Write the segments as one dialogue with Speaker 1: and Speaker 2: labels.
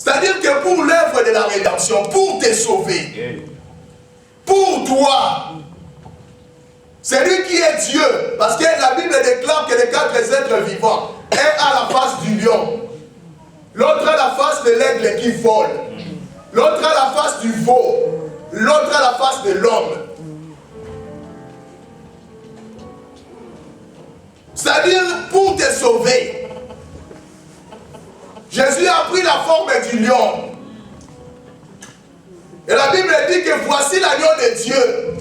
Speaker 1: C'est-à-dire que pour l'œuvre de la rédemption, pour te sauver, pour toi, c'est lui qui est Dieu. Parce que la Bible déclare que les 4 êtres vivants, un à la face du lion, l'autre à la face de l'aigle qui vole, l'autre à la face du veau, l'autre à la face de l'homme. C'est-à-dire pour te sauver. Jésus a pris la forme du lion. Et la Bible dit que voici l'agneau de Dieu.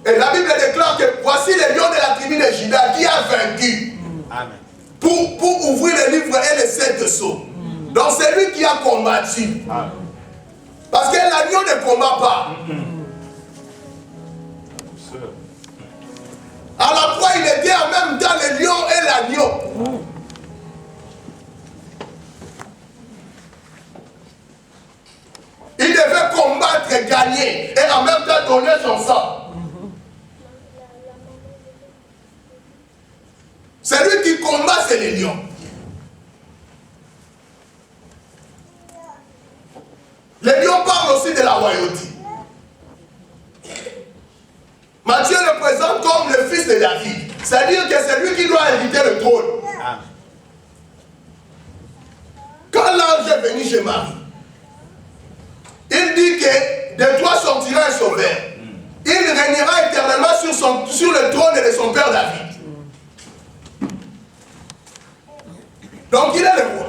Speaker 1: Et la Bible déclare que voici le lion de la tribu de Juda qui a vaincu. Amen. Pour ouvrir le livre et les 7 sceaux. Donc c'est lui qui a combattu. Amen. Parce que l'agneau ne combat pas. À la croix, il était en même temps le lion et l'agneau. Il devait combattre et gagner. Et en même temps donner son sang. Celui qui combat, c'est le lion. Le lion parle aussi de la royauté. Matthieu le présente comme le fils de David. C'est-à-dire que c'est lui qui doit hériter le trône. Quand l'ange est venu chez Marie, il dit que de toi sortira un sauveur. Il régnera éternellement sur le trône de son père David. Donc il est le roi.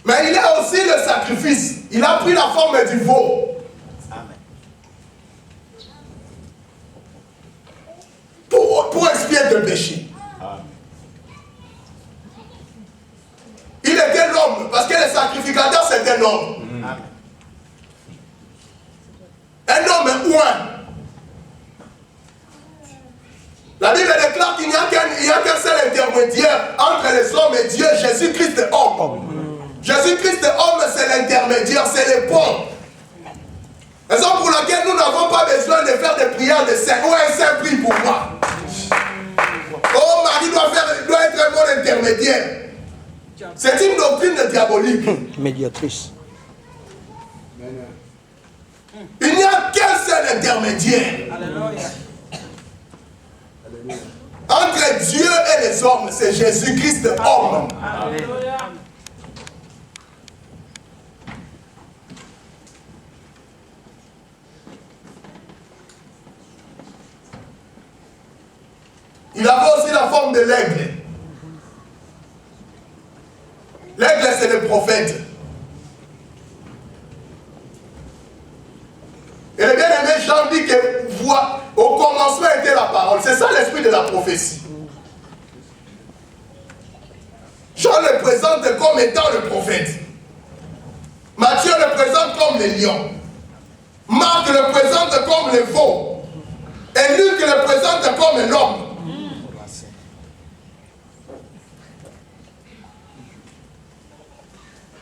Speaker 1: Mais il a aussi le sacrifice. Il a pris la forme du veau. Pour expier tes péchés. Il était l'homme, parce que le sacrificateur c'était un homme. Un homme ouin. La Bible déclare qu'il n'y a qu'un seul intermédiaire entre les hommes et Dieu, Jésus-Christ homme. Jésus-Christ homme, c'est l'intermédiaire, c'est le pont. Raison pour laquelle nous n'avons pas besoin de faire des prières de saint. Où est un saint prie pour moi? Oh, Marie doit être mon intermédiaire. C'est une doctrine diabolique.
Speaker 2: Médiatrice.
Speaker 1: Il n'y a qu'un seul intermédiaire.
Speaker 3: Alléluia.
Speaker 1: Entre Dieu et les hommes, c'est Jésus-Christ homme.
Speaker 3: Alléluia.
Speaker 1: Il avait aussi la forme de l'aigle. L'aigle, c'est le prophète. Et le bien-aimé Jean dit que au commencement était la parole. C'est ça l'esprit de la prophétie. Jean le présente comme étant le prophète. Matthieu le présente comme le lion. Marc le présente comme le veau. Et Luc le présente comme l'homme.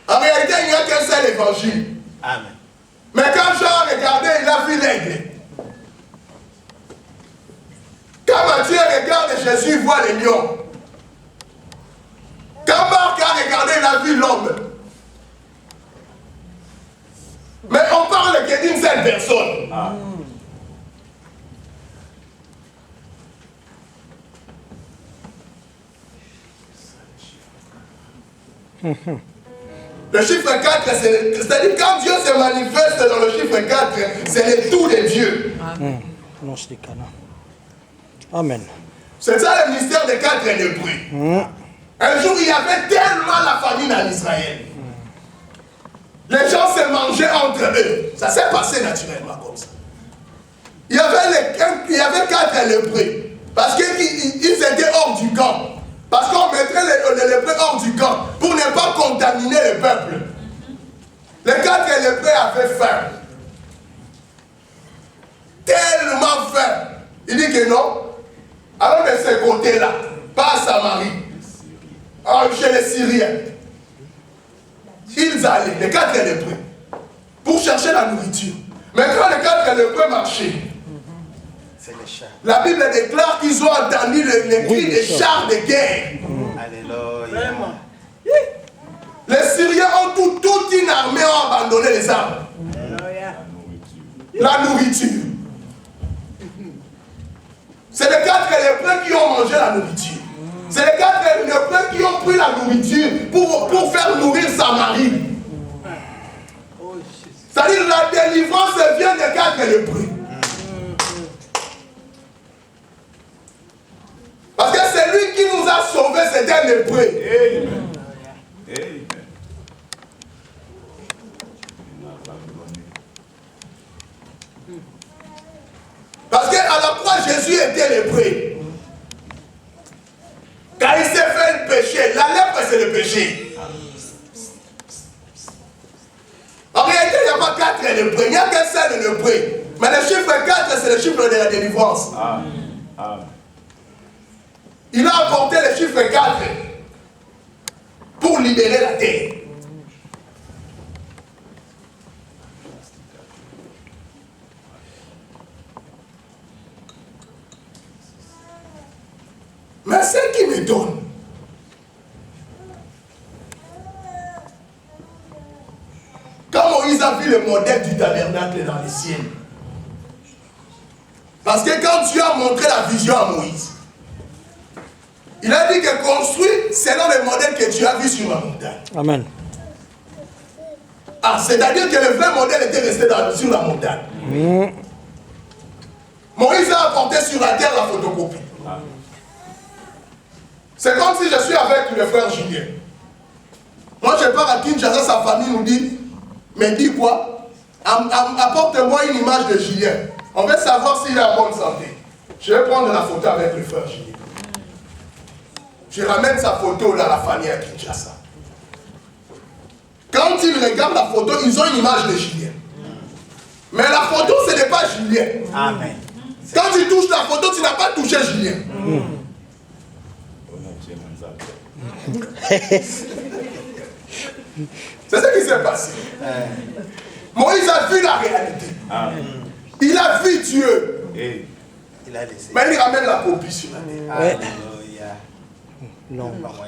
Speaker 1: En réalité, il n'y a qu'un seul évangile. Amen. Mais quand Jean regardait, il a vu l'aigle. Quand Matthieu regarde Jésus, il voit le lion. Quand Marc a regardé, il a vu l'homme. Mais on parle que d'une seule personne. Ah. Le chiffre 4, c'est-à-dire quand Dieu se manifeste dans le chiffre 4, c'est le tout de Dieu.
Speaker 2: Amen.
Speaker 1: C'est ça le mystère des 4 lépreux. Un jour, il y avait tellement la famine en Israël. Les gens se mangeaient entre eux. Ça s'est passé naturellement comme ça. Il y avait 4 lépreux. Parce qu'ils étaient hors du camp. Parce qu'on mettrait les lépreux hors du camp pour ne pas contaminer le peuple. Les 4 lépreux avaient faim. Tellement faim. Il dit que non. Alors de ce côté-là, pas à Samarie, chez les Syriens, ils allaient, les 4 lépreux, pour chercher la nourriture. Mais quand les 4 lépreux marchaient, la Bible déclare qu'ils ont entendu les cris des chars de guerre.
Speaker 4: Alléluia.
Speaker 1: Les Syriens ont toute une armée ont abandonné les armes. La nourriture. C'est les 4 lépreux qui ont mangé la nourriture. C'est les 4 lépreux qui ont pris la nourriture pour faire nourrir Samarie. C'est-à-dire la délivrance vient des 4 lépreux. Parce que c'est lui qui nous a sauvés, c'est un lépreux. Parce qu'à la croix, Jésus était lépreux. Quand il s'est fait le péché, la lèpre c'est le péché. En réalité, il n'y a pas 4 lépreux, il n'y a qu'un seul lépreux. Mais le chiffre 4, c'est le chiffre de la délivrance. Il a apporté le chiffre 4 pour libérer la terre. Mais ce qui m'étonne, quand Moïse a vu le modèle du tabernacle dans les cieux, parce que quand Dieu a montré la vision à Moïse, il a dit que construit selon le modèle que Dieu a vu sur la montagne.
Speaker 2: Amen.
Speaker 1: Ah, c'est-à-dire que le vrai modèle était resté sur la montagne. Moïse a apporté sur la terre la photocopie. C'est comme si je suis avec le frère Julien. Moi je pars à Kinshasa, sa famille nous dit, mais dis quoi? Apporte-moi une image de Julien. On veut savoir s'il est en bonne santé. Je vais prendre la photo avec le frère Julien. Je ramène sa photo là, la famille à Kinshasa. Quand ils regardent la photo, ils ont une image de Julien. Mais la photo, ce n'est pas Julien.
Speaker 3: Amen.
Speaker 1: Quand tu touches la photo, tu n'as pas touché Julien. C'est ce qui s'est passé. Moïse a vu la réalité. Il a vu Dieu.
Speaker 3: Il a laissé.
Speaker 1: Mais il ramène la copie sur la terre.
Speaker 3: Alléluia.
Speaker 2: L'ombre.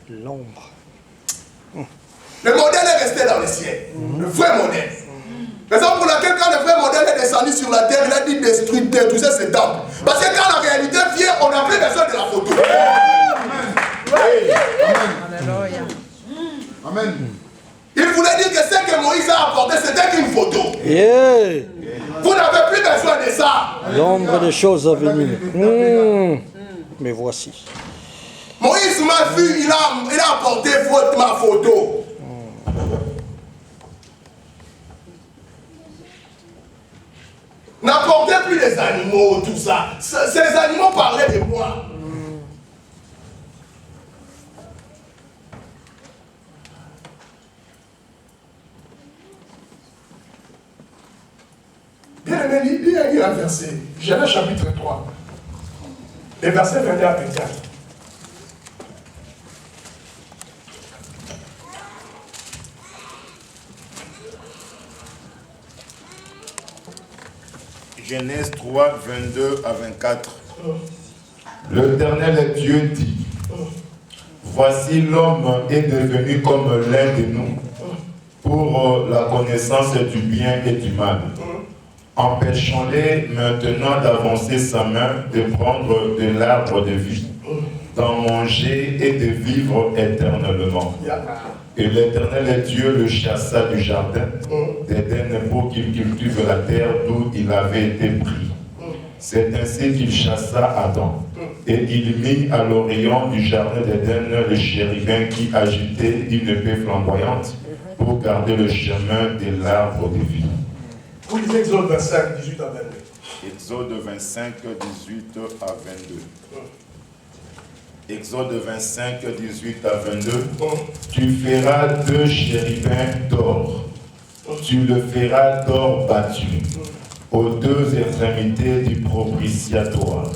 Speaker 2: L'ombre.
Speaker 1: Le modèle est resté dans le ciel. Le vrai modèle. Raison pour laquelle quand le vrai modèle est descendu sur la terre, il a dit détruire tout ça, c'est temple. Parce que quand la réalité vient, on n'a plus besoin de la photo.
Speaker 4: Alléluia.
Speaker 5: Amen.
Speaker 1: Il voulait dire que ce que Moïse a apporté, c'était qu'une photo.
Speaker 2: Yeah.
Speaker 1: Vous n'avez plus besoin de ça.
Speaker 2: L'ombre des choses à venir. Mais voici.
Speaker 1: Moïse m'a vu, il a apporté ma photo. N'apportez plus les animaux, tout ça. Ces animaux parlaient de moi. Bien aimé, il y a un verset. Genèse chapitre 3. Les versets 21 à 24.
Speaker 5: Genèse 3, 22 à 24. L'Éternel Dieu dit, voici l'homme est devenu comme l'un de nous, pour la connaissance du bien et du mal. Empêchons-les maintenant d'avancer sa main, de prendre de l'arbre de vie, d'en manger et de vivre éternellement. Et l'Éternel Dieu le chassa du jardin d'Éden pour qu'il cultive la terre d'où il avait été pris. C'est ainsi qu'il chassa Adam. Et il mit à l'orient du jardin d'Éden le chérubin qui agitait une épée flamboyante pour garder le chemin de l'arbre de vie.
Speaker 1: Vous lisez Exode 25, 18 à 22.
Speaker 5: Exode 25, 18 à 22. Exode 25, 18 à 22. Tu feras 2 chérubins d'or. Tu le feras d'or battu aux 2 extrémités du propitiatoire.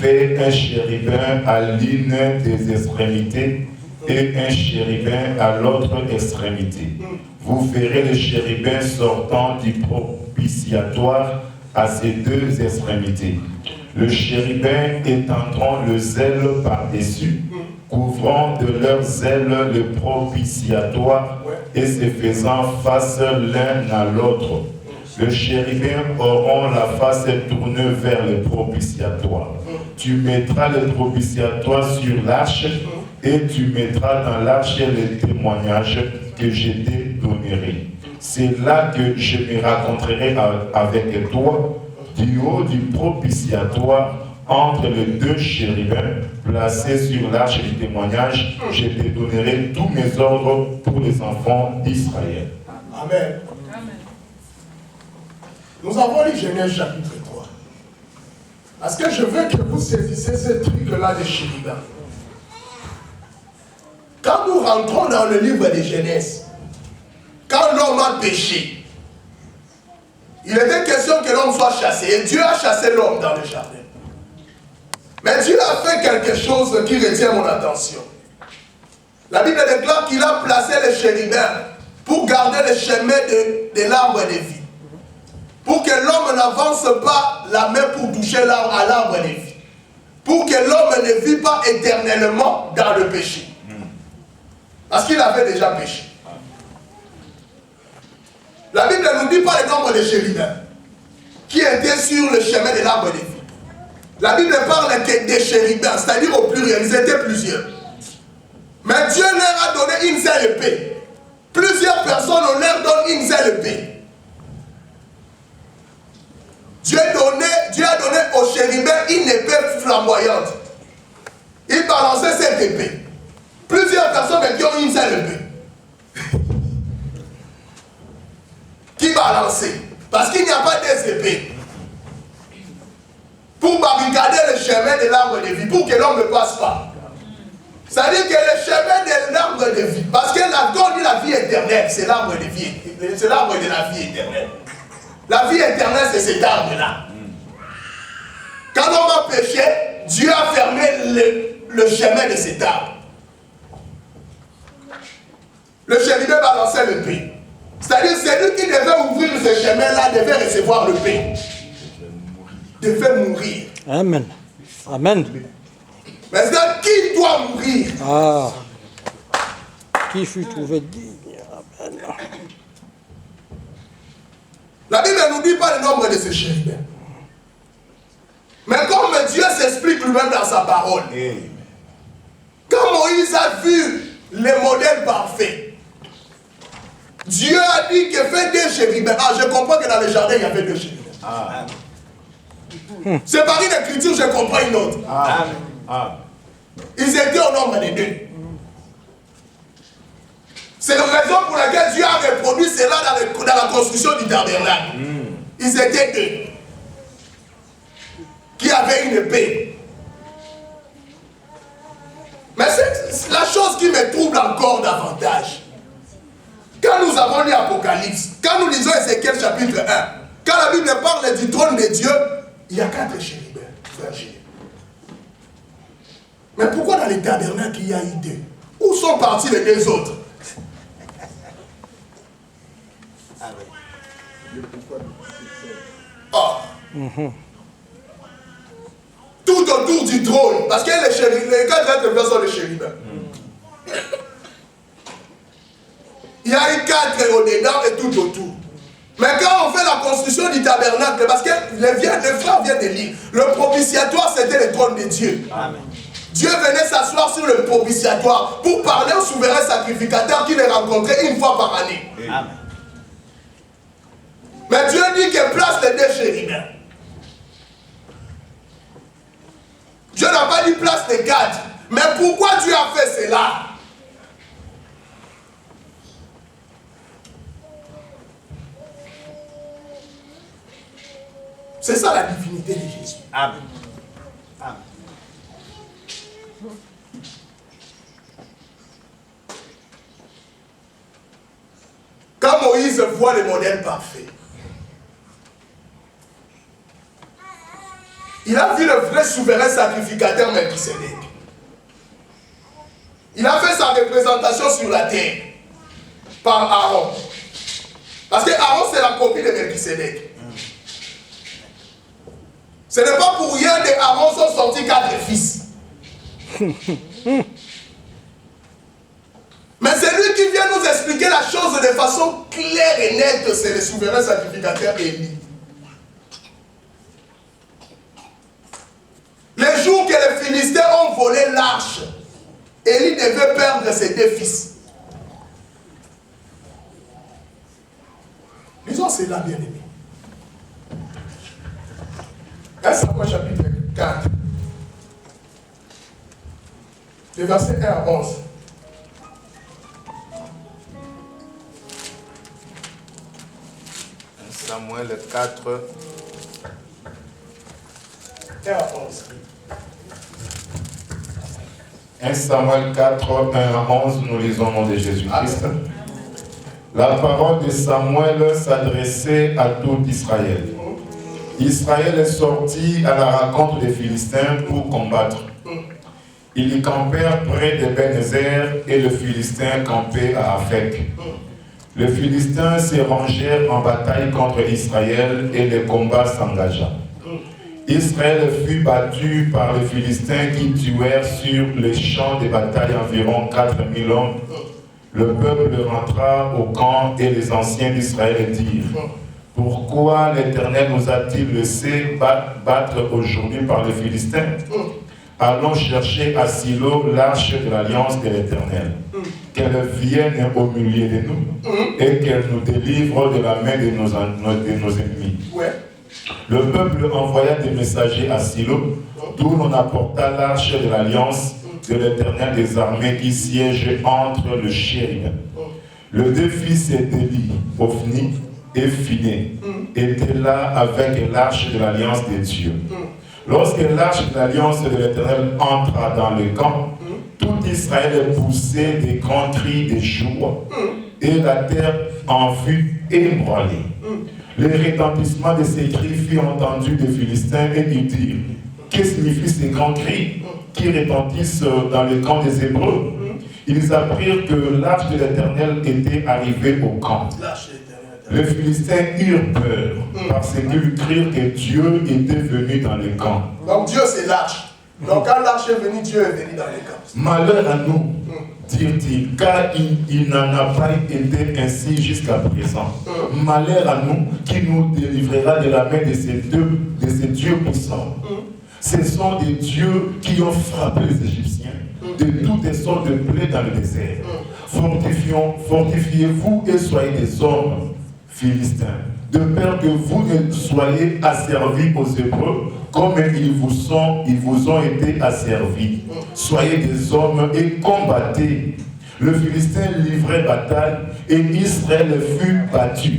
Speaker 5: Fais un chérubin à l'une des extrémités et un chérubin à l'autre extrémité. Vous ferez le chérubin sortant du propitiatoire à ses 2 extrémités. Le chérubin étendront le zèle par-dessus couvrant de leurs ailes le propitiatoire et se faisant face l'un à l'autre. Les chérubins auront la face tournée vers le propitiatoire. Tu mettras le propitiatoire sur l'arche et tu mettras dans l'arche les témoignages que je te donnerai. C'est là que je me rencontrerai avec toi du haut du propitiatoire entre les deux chérubins placés sur l'arche du témoignage. Je te donnerai tous mes ordres pour les enfants d'Israël.
Speaker 1: Amen. Nous avons lu Genèse chapitre 3. Parce que je veux que vous saisissiez ce truc-là des chérubins. Quand nous rentrons dans le livre de Genèse, quand l'homme a péché, il était question que l'homme soit chassé. Et Dieu a chassé l'homme dans le jardin. Mais Dieu a fait quelque chose qui retient mon attention. La Bible déclare qu'il a placé les chérubins pour garder le chemin de l'arbre de vie. Pour que l'homme n'avance pas la main pour toucher à l'arbre de vie. Pour que l'homme ne vit pas éternellement dans le péché. Parce qu'il avait déjà péché. La Bible ne nous dit pas le nombre de chérubins qui étaient sur le chemin de l'arbre de vie. La Bible parle que des chérubins, c'est-à-dire au pluriel, ils étaient plusieurs. Mais Dieu leur a donné une seule épée. Plusieurs personnes, on leur donne une seule épée. Dieu a donné aux chérubins une épée flamboyante. Il balançait cette épée. Plusieurs personnes qui ont une seule épée. Qui balançait. Parce qu'il n'y a pas des épées. Pour barricader le chemin de l'arbre de vie, pour que l'homme ne passe pas. C'est-à-dire que le chemin de l'arbre de vie, parce que la vie éternelle, c'est l'arbre de vie, c'est l'arbre de la vie éternelle. La vie éternelle, c'est cet arbre-là. Quand l'homme a péché, Dieu a fermé le chemin de cet arbre. Le chérubin balançait le pain. C'est-à-dire celui qui devait ouvrir ce chemin-là devait recevoir le pain. Devait mourir.
Speaker 2: Amen. Amen.
Speaker 1: Maintenant, qui doit mourir?
Speaker 2: Ah. Qui fut trouvé digne? Amen.
Speaker 1: La Bible ne nous dit pas le nombre de ces chérubins. Mais comme Dieu s'explique lui-même dans sa parole, quand Moïse a vu le modèle parfait, Dieu a dit que fait deux chérubins. Ah, je comprends que dans le jardin, il y avait deux chérubins. Ah. C'est par une écriture, je comprends une autre. Ah. Ils étaient au nombre de deux. C'est la raison pour laquelle Dieu a reproduit cela dans la construction du tabernacle. Ils étaient deux. Qui avaient une épée. Mais c'est la chose qui me trouble encore davantage. Quand nous avons lu Apocalypse, quand nous lisons Ézéchiel chapitre 1, quand la Bible parle du trône de Dieu, il y a 4 chérubins. Mais pourquoi dans les tabernacles il y a eu 2? Où sont partis les 2 autres? Oh. Tout autour du trône, parce que les 4 êtres sont les chérubins. Il y a eu 4 au-dedans et tout autour. Mais quand on fait la construction du tabernacle, parce que le frère vient de lire, le propitiatoire c'était le trône de Dieu. Amen. Dieu venait s'asseoir sur le propitiatoire pour parler au souverain sacrificateur qui les rencontrait une fois par année. Amen. Mais Dieu dit qu'il place les 2 chérubins. Dieu n'a pas dit place les 4. Mais pourquoi Dieu a fait cela? C'est ça la divinité de Jésus. Amen. Amen. Quand Moïse voit le modèle parfait, il a vu le vrai souverain sacrificateur Melchisédek. Il a fait sa représentation sur la terre par Aaron. Parce que Aaron c'est la copie de Melchisédek. Ce n'est pas pour rien que Aaron sont sortis 4 fils. Mais celui qui vient nous expliquer la chose de façon claire et nette, c'est le souverain sacrificateur Élie. Le jour que les Philistins ont volé l'arche, Élie devait perdre ses 2 fils. Lisons cela, bien aimé. 1 Samuel chapitre 4. Le verset 1 à 11.
Speaker 3: Samuel 4.
Speaker 1: 1 à 11.
Speaker 5: 1 Samuel 4, 1 à 11, nous lisons au nom de Jésus-Christ. La parole de Samuel s'adressait à tout Israël. Israël est sorti à la rencontre des Philistins pour combattre. Ils y campèrent près de Ben-Ezer et le Philistin campait à Aphek. Les Philistins se rangèrent en bataille contre Israël et le combat s'engagea. Israël fut battu par les Philistins qui tuèrent sur les champs de bataille environ 4000 hommes. Le peuple rentra au camp et les anciens d'Israël dirent: pourquoi l'Éternel nous a-t-il laissé battre aujourd'hui par les Philistins? Allons chercher à Silo l'arche de l'alliance de l'Éternel, qu'elle vienne au milieu de nous et qu'elle nous délivre de la main de nos ennemis.
Speaker 1: Ouais.
Speaker 5: Le peuple envoya des messagers à Silo, d'où l'on apporta l'arche de l'alliance de l'Éternel des armées qui siège entre le chérubin. Le 2 fils d'Élie, Ophni et Phiné, étaient là avec l'arche de l'alliance des dieux. Lorsque l'arche de l'alliance de l'Éternel entra dans le camp, tout Israël poussait des grands cris de joie, et la terre en fut ébranlée. Le retentissement de ces cris fut entendu des Philistins et ils dirent: que signifient ces grands cris qui retentissent dans le camp des Hébreux? Ils apprirent que l'arche de l'Éternel était arrivée au camp. Les Philistins eurent peur parce qu'ils crurent que Dieu était venu dans le camp.
Speaker 1: Donc Dieu c'est l'arche. Donc quand l'arche est venue, Dieu est venu dans le camp.
Speaker 5: Malheur à nous, dirent-ils, car il n'en a pas été ainsi jusqu'à présent. Malheur à nous qui nous délivrera de la main de ces dieux puissants. Ce sont des dieux qui ont frappé les Égyptiens de toutes sortes de plaies dans le désert. Fortifiez-vous et soyez des hommes Philistins, de peur que vous ne soyez asservis aux Hébreux comme ils vous ont été asservis. Soyez des hommes et combattez. Le Philistin livrait bataille et Israël fut battu.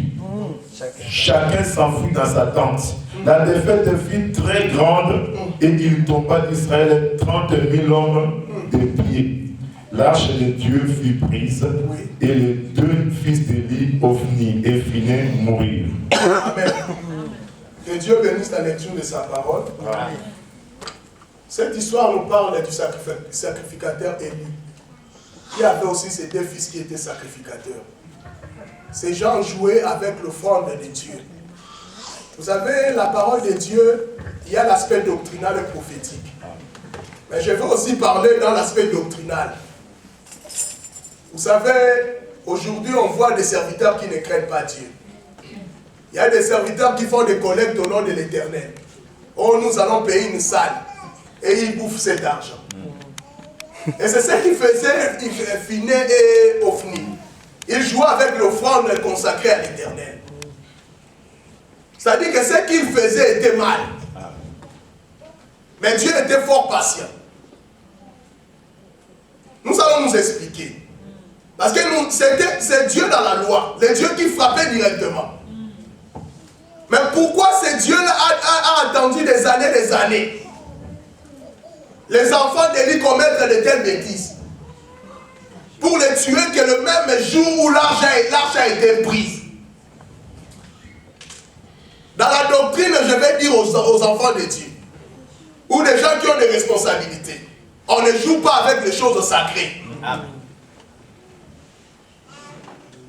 Speaker 5: Chacun s'enfuit dans sa tente. La défaite fut très grande et il tomba d'Israël 30 000 hommes de pied. L'arche de Dieu fut prise et les 2 fils d'Élie, Ophni et Phiné, mourirent.
Speaker 1: Amen. Que Dieu bénisse la lecture de sa parole.
Speaker 3: Amen.
Speaker 1: Cette histoire nous parle du sacrificateur Élie, qui avait aussi ses 2 fils qui étaient sacrificateurs. Ces gens jouaient avec l'offrande de Dieu. Vous savez, la parole de Dieu, il y a l'aspect doctrinal et prophétique. Mais je veux aussi parler dans l'aspect doctrinal. Vous savez, aujourd'hui, on voit des serviteurs qui ne craignent pas Dieu. Il y a des serviteurs qui font des collectes au nom de l'Éternel. Oh, nous allons payer une salle. Et ils bouffent cet argent. Et c'est ce qu'ils faisaient Phiné et Ophni. Ils jouaient avec l'offrande consacrée à l'Éternel. C'est-à-dire que ce qu'ils faisaient était mal. Mais Dieu était fort patient. Nous allons nous expliquer. Parce que c'est Dieu dans la loi, le Dieu qui frappait directement. Mais pourquoi ce Dieu-là a attendu des années les enfants d'Élie commettre de telles bêtises pour les tuer que le même jour où l'arche a été prise? Dans la doctrine, je vais dire aux enfants de Dieu, ou des gens qui ont des responsabilités, on ne joue pas avec les choses sacrées. Amen.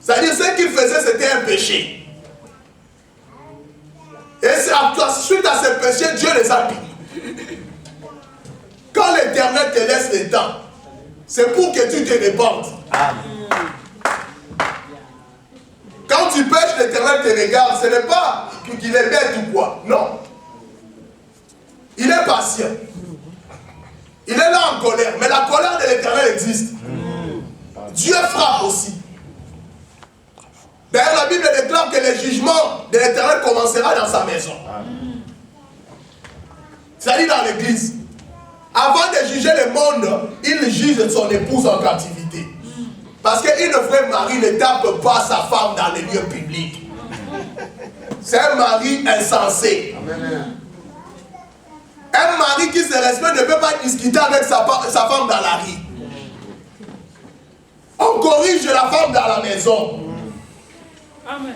Speaker 1: C'est-à-dire, ce qu'ils faisaient, c'était un péché. Et suite à ce péché, Dieu les a punis. Quand les l'Éternel te laisse le temps, c'est pour que tu te répandes. Quand tu pêches, l'Éternel te regarde. Ce n'est pas qu'il est bête ou quoi. Non. Il est patient. Il est là en colère. Mais la colère de l'Éternel existe. Dieu frappe aussi. D'ailleurs, la Bible déclare que le jugement de l'Éternel commencera dans sa maison. C'est-à-dire dans l'église. Avant de juger le monde, il juge son épouse en captivité. Parce qu'une vraie mari ne tape pas sa femme dans les lieux publics. C'est un mari insensé. Un mari qui se respecte ne peut pas discuter avec sa femme dans la rue. On corrige la femme dans la maison.
Speaker 4: Amen.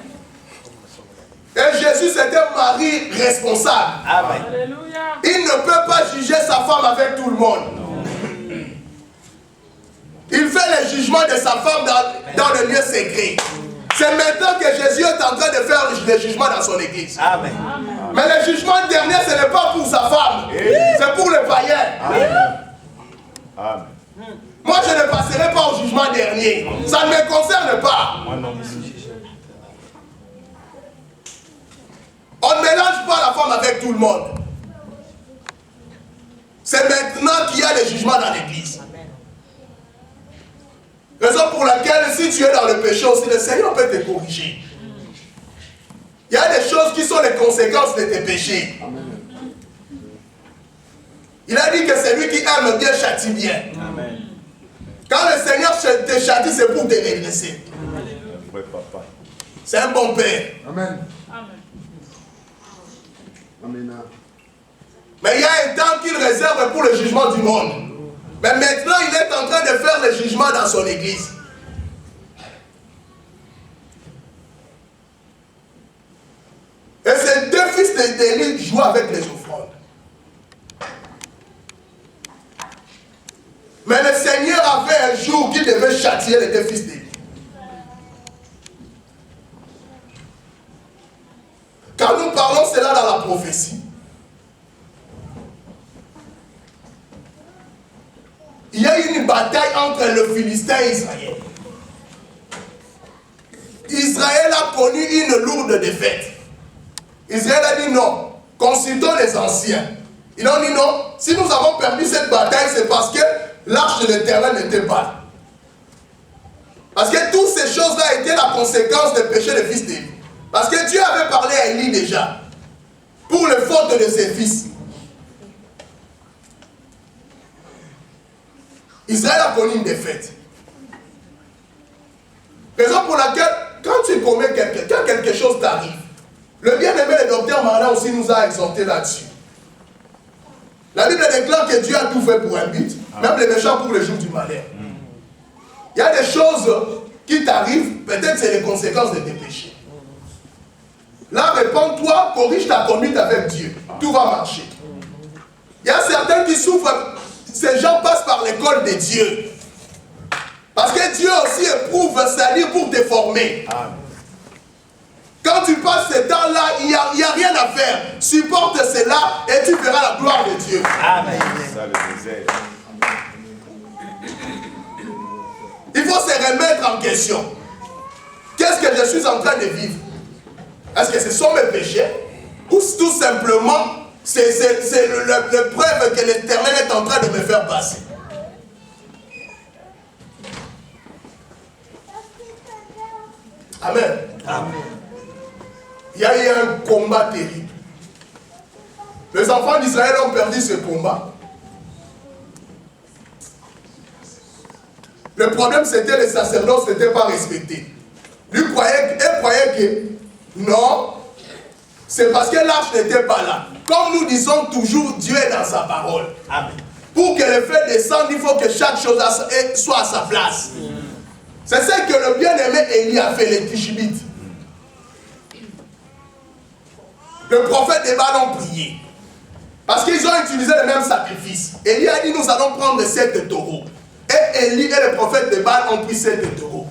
Speaker 1: Et Jésus, c'est un mari responsable.
Speaker 3: Amen.
Speaker 4: Alléluia.
Speaker 1: Il ne peut pas juger sa femme avec tout le monde. Il fait le jugement de sa femme dans le lieu secret. C'est maintenant que Jésus est en train de faire le jugement dans son église.
Speaker 3: Amen.
Speaker 1: Mais le jugement dernier, ce n'est pas pour sa femme. C'est pour le païen.
Speaker 5: Amen.
Speaker 1: Moi, je ne passerai pas au jugement dernier. Ça ne me concerne pas. On ne mélange pas la femme avec tout le monde. C'est maintenant qu'il y a le jugement dans l'église. Raison pour laquelle, si tu es dans le péché aussi, le Seigneur peut te corriger. Il y a des choses qui sont les conséquences de tes péchés. Il a dit que celui qui aime bien châtie bien.
Speaker 3: Amen.
Speaker 1: Quand le Seigneur te châtie, c'est pour te redresser. C'est un bon père.
Speaker 6: Amen.
Speaker 4: Amen.
Speaker 6: Amen.
Speaker 1: Mais il y a un temps qu'il réserve pour le jugement du monde. Mais maintenant, il est en train de faire le jugement dans son église. Et ces deux fils d'Élie jouent avec les offrandes. Mais le Seigneur avait un jour qu'il devait châtier les deux fils d'Élie. Quand nous parlons cela dans la prophétie, il y a eu une bataille entre le Philistin et Israël. Israël a connu une lourde défaite. Israël a dit non, consultons les anciens. Ils ont dit non, si nous avons perdu cette bataille, c'est parce que l'arche de l'Éternel n'était pas là. Parce que toutes ces choses-là étaient la conséquence des péchés des fils d'Élie. Parce que Dieu avait parlé à Élie déjà, pour les fautes de ses fils. Israël a connu une défaite. Raison pour laquelle, quand tu commets quand quelque chose t'arrive, le bien-aimé, le docteur Marlin aussi nous a exhorté là-dessus. La Bible déclare que Dieu a tout fait pour un but, même les méchants pour le jour du malheur. Il y a des choses qui t'arrivent, peut-être c'est les conséquences de tes péchés. Là, réponds-toi, corrige ta conduite avec Dieu. Tout va marcher. Il y a certains qui souffrent. Ces gens passent par l'école de Dieu. Parce que Dieu aussi éprouve salir pour te former. Amen. Quand tu passes ce temps-là, il n'y a rien à faire. Supporte cela et tu verras la gloire de Dieu. Amen. Il faut se remettre en question. Qu'est-ce que je suis en train de vivre? Est-ce que ce sont mes péchés? Ou tout simplement, c'est le preuve que l'Éternel est en train de me faire passer? Amen. Amen. Il y a eu un combat terrible. Les enfants d'Israël ont perdu ce combat. Le problème, c'était les sacerdotes n'étaient pas respectés. Ils croyaient que non, c'est parce que l'arche n'était pas là. Comme nous disons toujours, Dieu est dans sa parole. Amen. Pour que le feu descende, il faut que chaque chose soit à sa place. C'est ce que le bien-aimé Élie a fait, les Tishibites. Le prophète et Baal ont prié. Parce qu'ils ont utilisé le même sacrifice. Élie a dit, nous allons prendre 7 taureaux. Et Élie et le prophète de Baal ont pris 7 taureaux.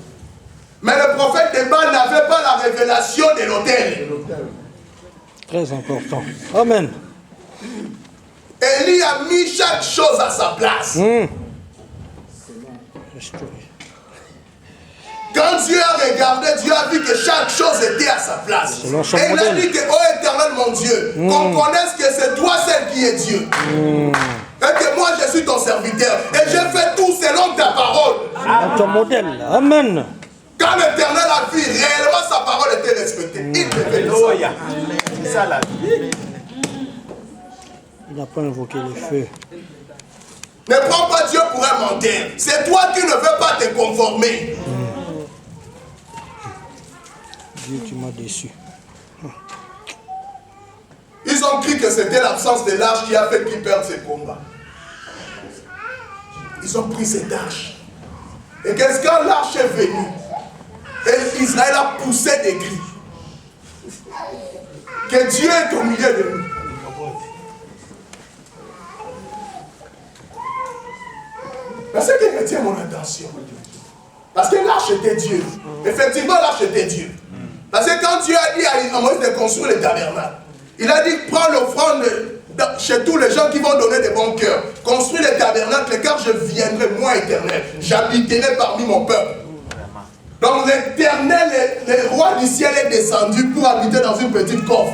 Speaker 1: Mais le prophète de Baal n'avait pas la révélation de l'autel.
Speaker 2: Très important. Amen.
Speaker 1: Élie a mis chaque chose à sa place. Quand Dieu a regardé, Dieu a vu que chaque chose était à sa place. Et il a dit que, oh Éternel mon Dieu, qu'on connaisse que c'est toi celle qui est Dieu. Et que moi je suis ton serviteur. Et je fais tout selon ta parole.
Speaker 2: Ton modèle. Amen.
Speaker 1: Quand l'Éternel a vu réellement sa parole était respectée, il devait le savoir.
Speaker 3: C'est ça la vie.
Speaker 2: Il n'a pas invoqué le feu.
Speaker 1: Ne prends pas Dieu pour un menteur. C'est toi qui ne veux pas te conformer.
Speaker 2: Dieu, tu m'as déçu.
Speaker 1: Ils ont cru que c'était l'absence de l'arche qui a fait qu'ils perdent ce combat. Ils ont pris cette arche. Et qu'est-ce quand l'arche est venue? Et Israël a poussé des cris. Que Dieu est au milieu de nous. Mais ce qui retient mon attention, parce que l'arche était Dieu. Effectivement, l'arche était Dieu. Parce que quand Dieu a dit à Moïse de construire le tabernacle, il a dit prends l'offrande chez tous les gens qui vont donner des bons cœurs. Construis le tabernacle car je viendrai, moi éternel. J'habiterai parmi mon peuple. Donc l'éternel, le roi du ciel est descendu pour habiter dans une petite coffre.